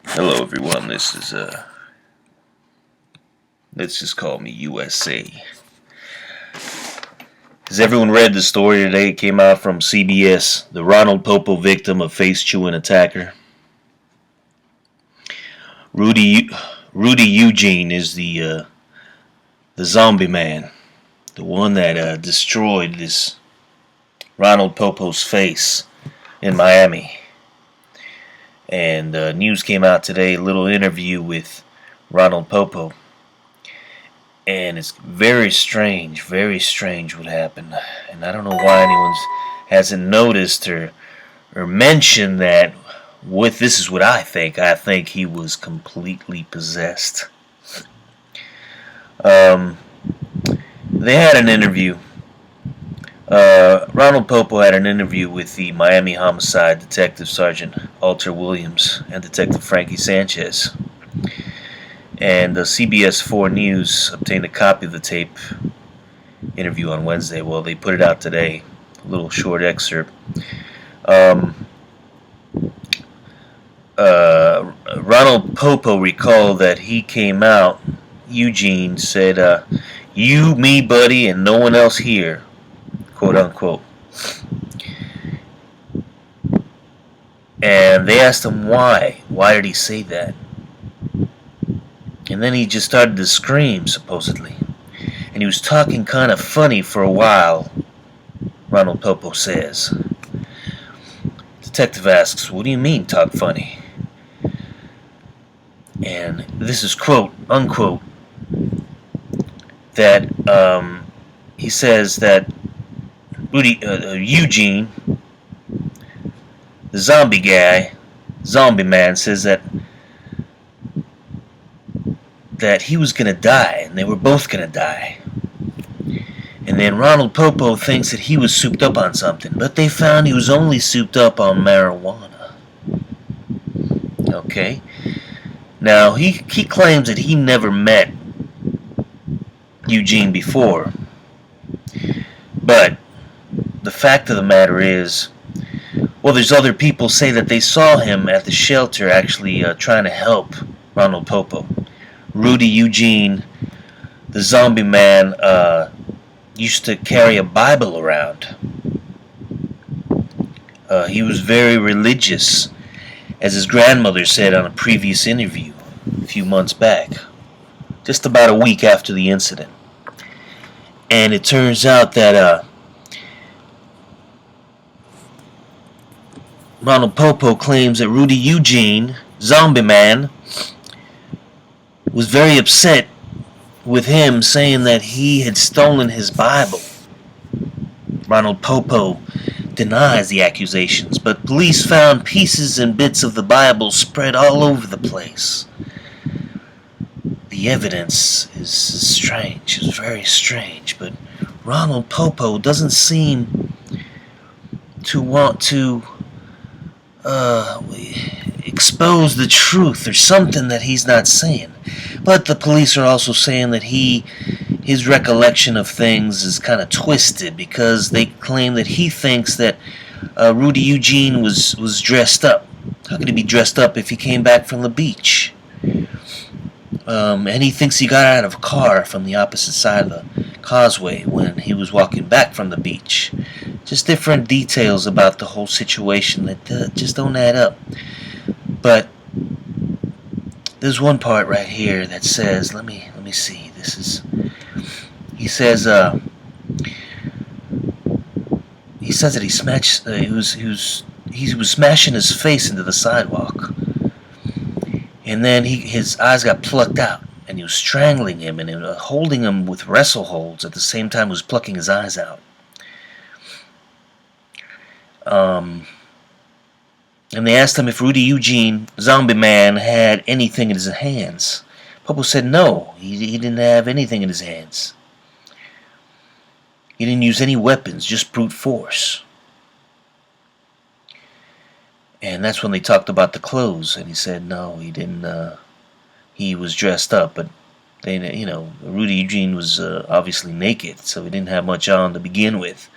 Hello everyone, this is let's just call me USA. Has everyone read the story today? It came out from CBS. The Ronald Poppo victim of face-chewing attacker. Rudy Eugene is the zombie man, the one that destroyed this Ronald Poppo's face in Miami. And news came out today, a little interview with Ronald Poppo. And it's very strange what happened. And I don't know why anyone hasn't noticed or mentioned that. This is what I think. I think he was completely possessed. They had an interview. Ronald Poppo had an interview with the Miami homicide detective Sergeant Alter Williams and Detective Frankie Sanchez. And CBS 4 News obtained a copy of the tape interview on Wednesday. Well, they put it out today, a little short excerpt. Ronald Poppo recalled that he came out. Eugene said, "You, me, buddy, and no one else here," quote unquote. And they asked him why. Why did he say that? And then he just started to scream, supposedly. And he was talking kind of funny for a while, Ronald Poppo says. Detective asks, "What do you mean, talk funny?" And this is quote, unquote, that he says that Eugene, the zombie man, says that he was going to die, and they were both going to die. And then Ronald Poppo thinks that he was souped up on something, but they found he was only souped up on marijuana. Okay? Now, he claims that he never met Eugene before. But the fact of the matter is, well, there's other people say that they saw him at the shelter actually trying to help Ronald Poppo. Rudy Eugene, the zombie man, used to carry a Bible around. He was very religious, as his grandmother said on a previous interview a few months back, just about a week after the incident. And it turns out that Ronald Poppo claims that Rudy Eugene, zombie man, was very upset with him, saying that he had stolen his Bible. Ronald Poppo denies the accusations, but police found pieces and bits of the Bible spread all over the place. The evidence is strange. It's very strange, but Ronald Poppo doesn't seem to want to expose the truth or something that he's not saying. But the police are also saying that his recollection of things is kind of twisted, because they claim that he thinks that Rudy Eugene was dressed up. How could he be dressed up if he came back from the beach? And he thinks he got out of a car from the opposite side of the causeway when he was walking back from the beach. Just different details about the whole situation that just don't add up. But there's one part right here that says, let me see. He says that he was smashing his face into the sidewalk, and then his eyes got plucked out, and he was strangling him and holding him with wrestle holds at the same time he was plucking his eyes out. And they asked him if Rudy Eugene, zombie man, had anything in his hands. Poppo said no, he didn't have anything in his hands. He didn't use any weapons, just brute force. And that's when they talked about the clothes, and he said no, he didn't. He was dressed up, but Rudy Eugene was obviously naked, so he didn't have much on to begin with.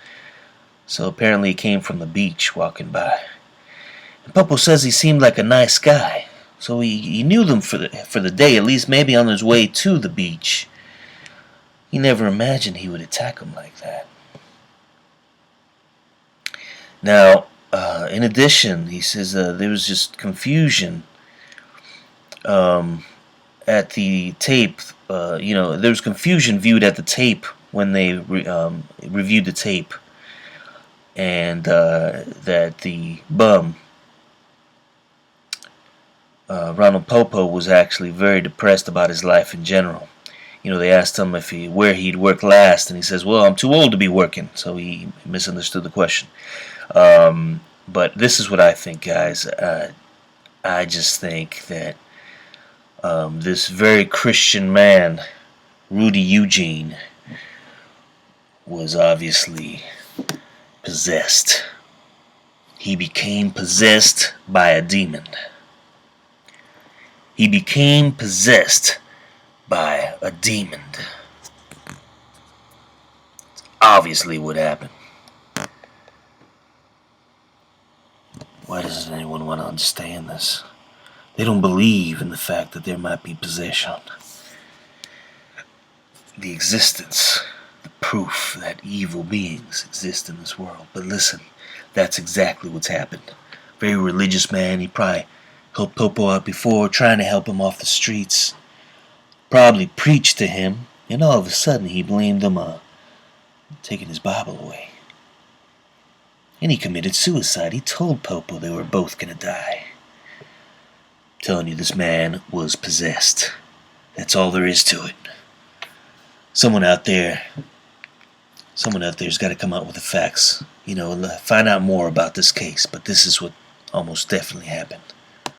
So apparently he came from the beach walking by. And Poppo says he seemed like a nice guy. So he knew them for the day, at least maybe on his way to the beach. He never imagined he would attack him like that. Now, in addition, he says there was just confusion at the tape. There was confusion viewed at the tape when they reviewed the tape, and that the bum, Ronald Poppo, was actually very depressed about his life in general. They asked him where he'd worked last, and he says, "Well, I'm too old to be working." So he misunderstood the question. But this is what I think, guys. I just think that this very Christian man, Rudy Eugene, was obviously possessed. He became possessed by a demon. He became possessed by a demon. It's obviously what happened. Why doesn't anyone want to understand this? They don't believe in the fact that there might be possession. The existence, the proof that evil beings exist in this world. But listen, that's exactly what's happened. Very religious man. He probably helped Poppo out before, trying to help him off the streets. Probably preached to him, and all of a sudden he blamed him taking his Bible away. And he committed suicide. He told Poppo they were both going to die. I'm telling you, this man was possessed. That's all there is to it. Someone out there's got to come out with the facts. Find out more about this case. But this is what almost definitely happened.